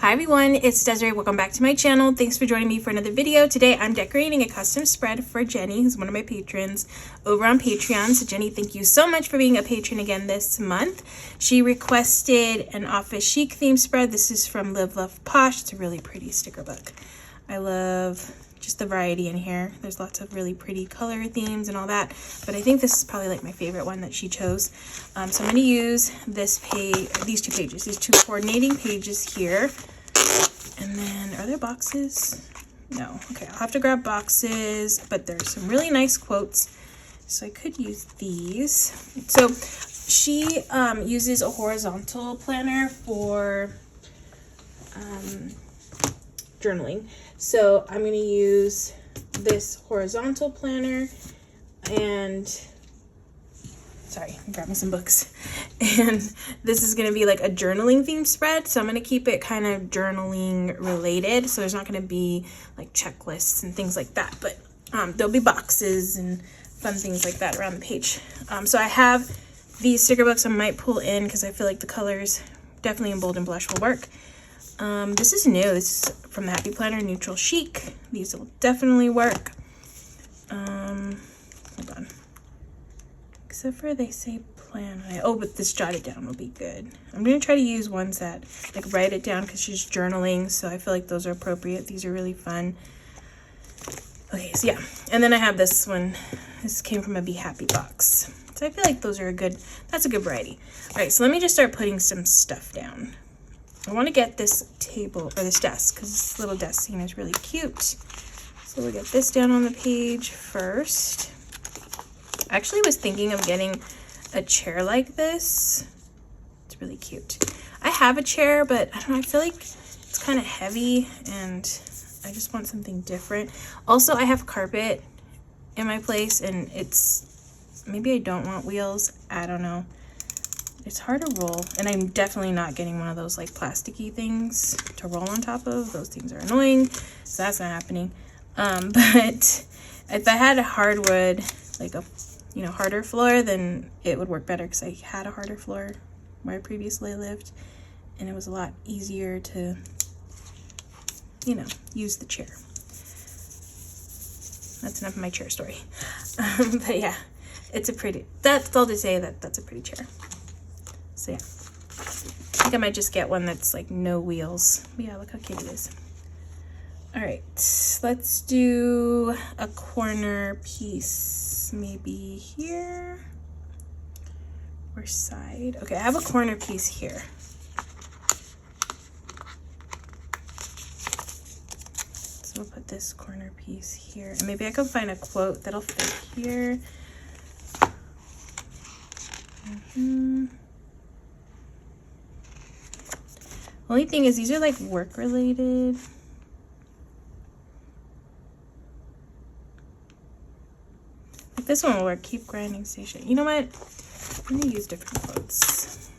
Hi everyone, it's Desiree. Welcome back to my channel. Thanks for joining me for another video. Today I'm decorating a custom spread for Jenny, who's one of my patrons over on Patreon. So Jenny, thank you so much for being a patron again this month. She requested an office chic theme spread. This is from Live Love Posh. It's a really pretty sticker book. I love just the variety in here. There's lots of really pretty color themes and all that, but I think this is probably like my favorite one that she chose. So I'm going to use this page, these two pages, these two coordinating pages here. And then, are there boxes? No. Okay, I'll have to grab boxes, but there's some really nice quotes, so I could use these. So she uses a horizontal planner for journaling. So I'm going to use this horizontal planner and sorry, I'm grabbing some books. And this is going to be like a journaling theme spread. So I'm going to keep it kind of journaling related. So there's not going to be like checklists and things like that, but there'll be boxes and fun things like that around the page. So I have these sticker books I might pull in because I feel like the colors definitely in bold and blush will work. This is new. This is from the Happy Planner, Neutral Chic. These will definitely work. Hold on. Except for they say plan. Oh, but this jotted down will be good. I'm going to try to use ones that like write it down because she's journaling. So I feel like those are appropriate. These are really fun. Okay, so yeah. And then I have this one. This came from a Be Happy box. So I feel like those are that's a good variety. All right, so let me just start putting some stuff down. I want to get this table or this desk because this little desk scene is really cute. So we'll get this down on the page first. I actually was thinking of getting a chair like this. It's really cute. I have a chair, but I don't know, I feel like it's kind of heavy and I just want something different. Also, I have carpet in my place and maybe I don't want wheels. I don't know. It's hard to roll, and I'm definitely not getting one of those like plasticky things to roll on top of. Those things are annoying, so that's not happening. But if I had a hardwood, like a harder floor, then it would work better because I had a harder floor where I previously lived, and it was a lot easier to use the chair. That's enough of my chair story. But yeah, that's all to say that that's a pretty chair. So yeah, I think I might just get one that's like no wheels. But yeah, look how cute it is. All right, let's do a corner piece, maybe here or side. Okay, I have a corner piece here. So we'll put this corner piece here, and maybe I can find a quote that'll fit here. Only thing is these are like work related. Like this one will work. Keep grinding station. You know what? I'm gonna use different quotes.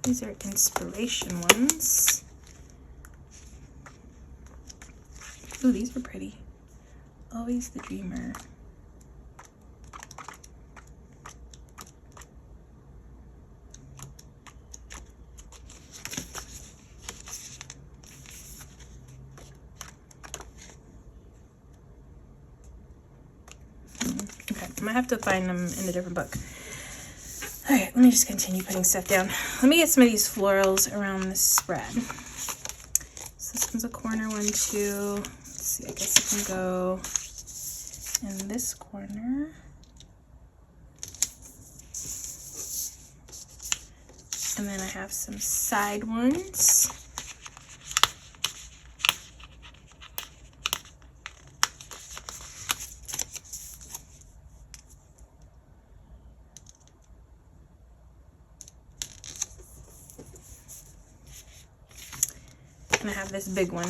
These are inspiration ones. Ooh, these are pretty. Always the dreamer. I might have to find them in a different book. All right, let me just continue putting stuff down. Let me get some of these florals around this spread. So this one's a corner one too. Let's see, I guess it can go in this corner. And then I have some side ones. And I have this big one.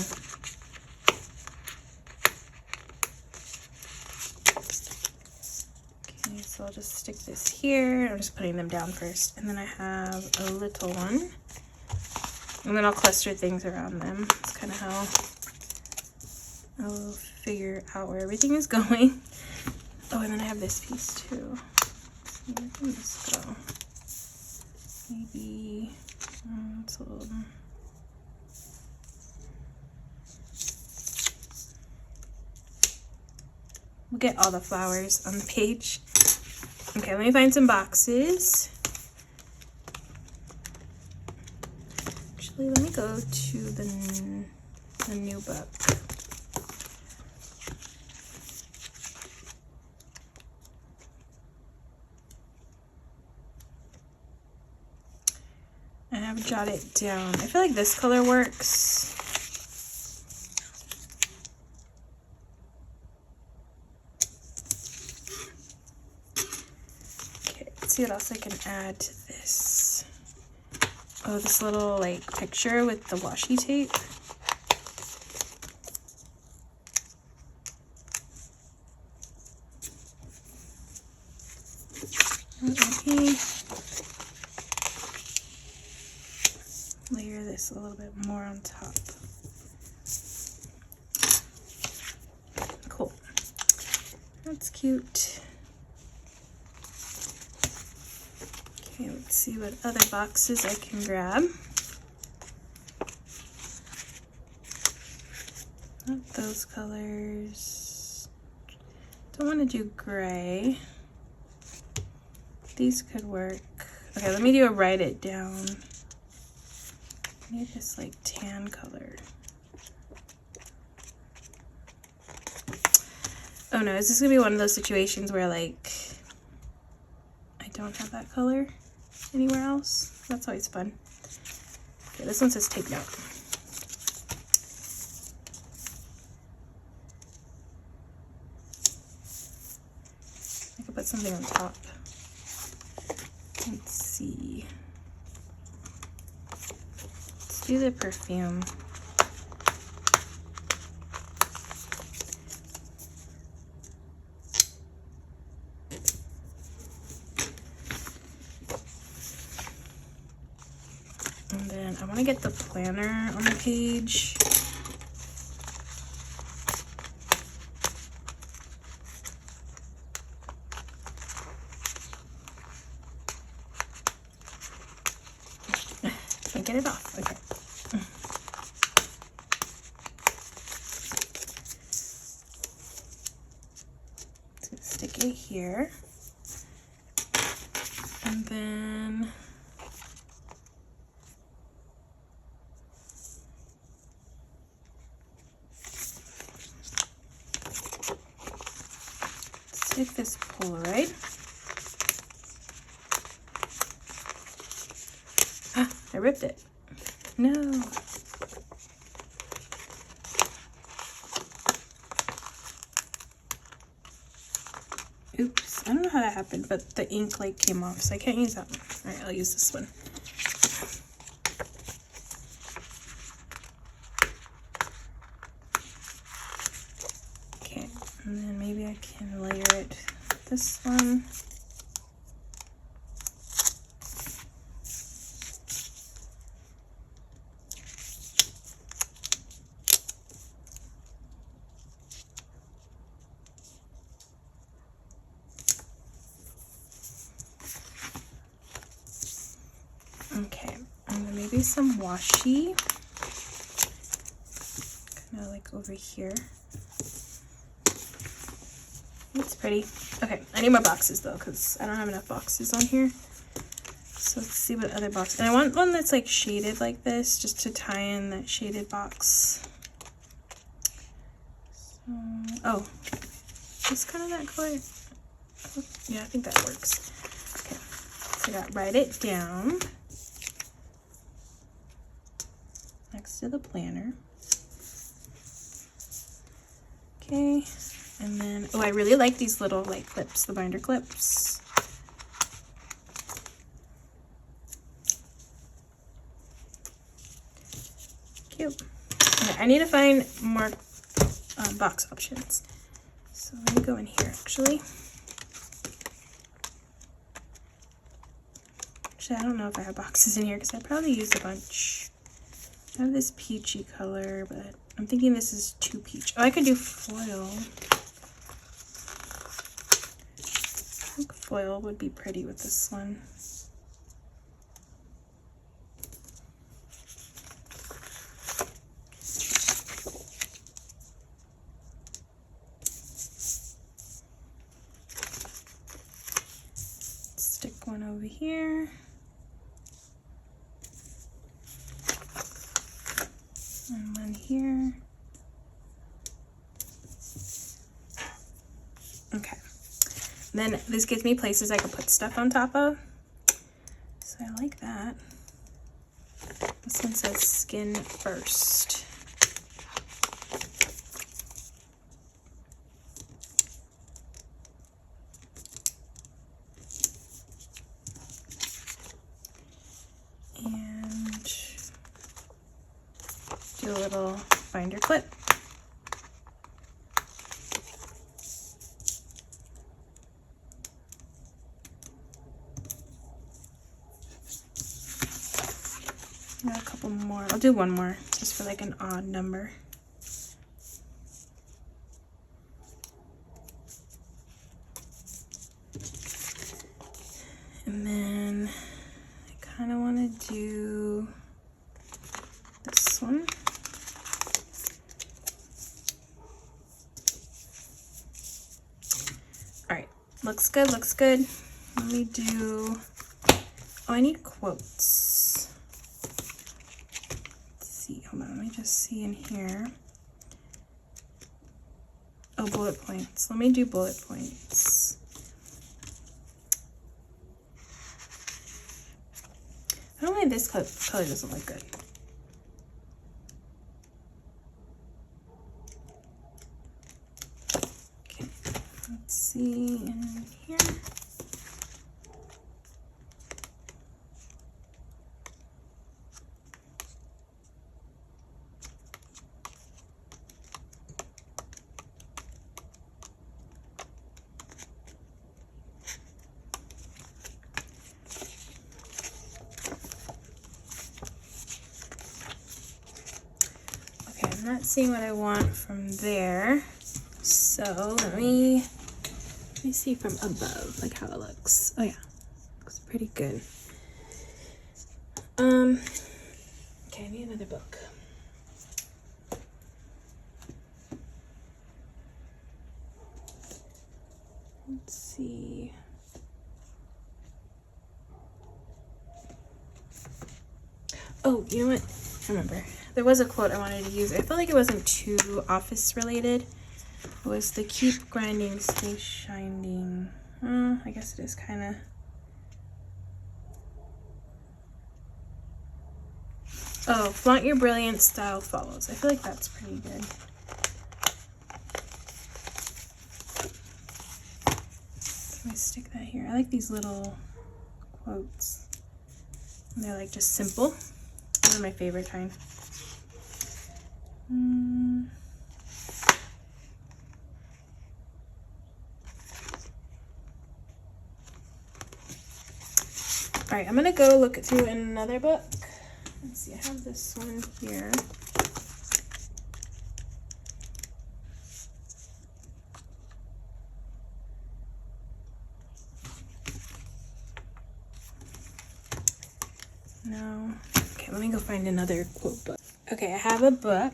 Okay, so I'll just stick this here. I'm just putting them down first. And then I have a little one. And then I'll cluster things around them. That's kind of how I'll figure out where everything is going. Oh, and then I have this piece too. Where can this go? Maybe it's a little We'll get all the flowers on the page. Okay, let me find some boxes. Actually, let me go to the new book. I have jotted down. I feel like this color works. Okay, let's see what else I can add to this. Oh, this little like picture with the washi tape. Okay. Layer this a little bit more on top. Cool. That's cute. Okay, let's see what other boxes I can grab. Not those colors. Don't want to do gray. These could work. Okay, let me do a write it down. I need this like tan color. Oh no, is this gonna be one of those situations where like I don't have that color anywhere else? That's always fun. Okay, this one says take note. I could put something on top. Let's see. Let's do the perfume. And then I want to get the planner on the page. Can't get it off. Okay. So stick it here. And then stick this Polaroid. Ah, I ripped it. No. Oops, I don't know how that happened, but the ink like came off, so I can't use that one. All right, I'll use this one. Okay, and then maybe I can layer it with this one. Okay, and then maybe some washi, kind of like over here. It's pretty. Okay, I need more boxes though, because I don't have enough boxes on here. So let's see what other box. And I want one that's like shaded like this, just to tie in that shaded box. So, oh, it's kind of that color. Yeah, I think that works. Okay, so I got write it down next to the planner. Okay, and then, oh, I really like these little like clips, the binder clips. Cute. Okay, I need to find more box options. So let me go in here actually. Actually, I don't know if I have boxes in here because I probably used a bunch. I have this peachy color, but I'm thinking this is too peach. Oh, I could do foil. I think foil would be pretty with this one. here. And one here. Okay. Then this gives me places I can put stuff on top of. So I like that. This one says skin first. And do a little binder clip. A couple more. I'll do one more just for like an odd number. And then I kind of want to do this one. All right, looks good, looks good. Let me do, oh, I need quotes. Hold on, let me just see in here. Oh, bullet points. Let me do bullet points. I don't know why this color doesn't look good. Okay, let's see in here. Not seeing what I want from there, so let me see from above, like how it looks. Oh yeah, looks pretty good. Okay, I need another book. Let's see. Oh, you know what? I remember. There was a quote I wanted to use. I felt like it wasn't too office related. It was the keep grinding, stay shining. I guess it is kind of. Oh, flaunt your brilliance, style follows. I feel like that's pretty good. Can I stick that here? I like these little quotes. And they're like just simple. Those are my favorite kind. All right, I'm gonna go look through another book. Let's see, I have this one here. No. Okay, let me go find another quote book. Okay, I have a book,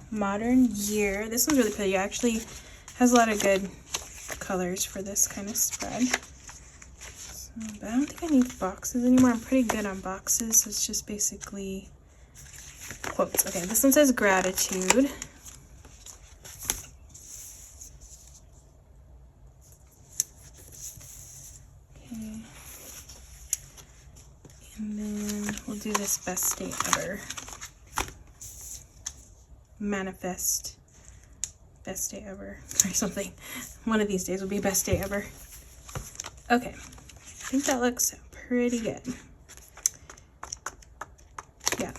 Modern Year. This one's really pretty. It actually has a lot of good colors for this kind of spread. So, but I don't think I need boxes anymore. I'm pretty good on boxes, so it's just basically quotes. Okay, this one says gratitude. Okay. And then we'll do this best day ever. Manifest best day ever or something. One of these days will be best day ever. Okay, I think that looks pretty good. Yeah.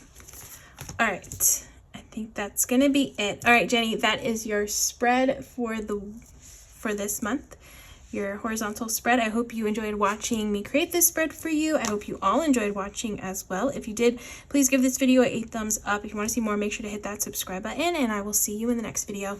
All right, I think that's gonna be it. All right, Jenny, that is your spread for this month. Your horizontal spread. I hope you enjoyed watching me create this spread for you. I hope you all enjoyed watching as well. If you did, please give this video a thumbs up. If you want to see more, make sure to hit that subscribe button, and I will see you in the next video.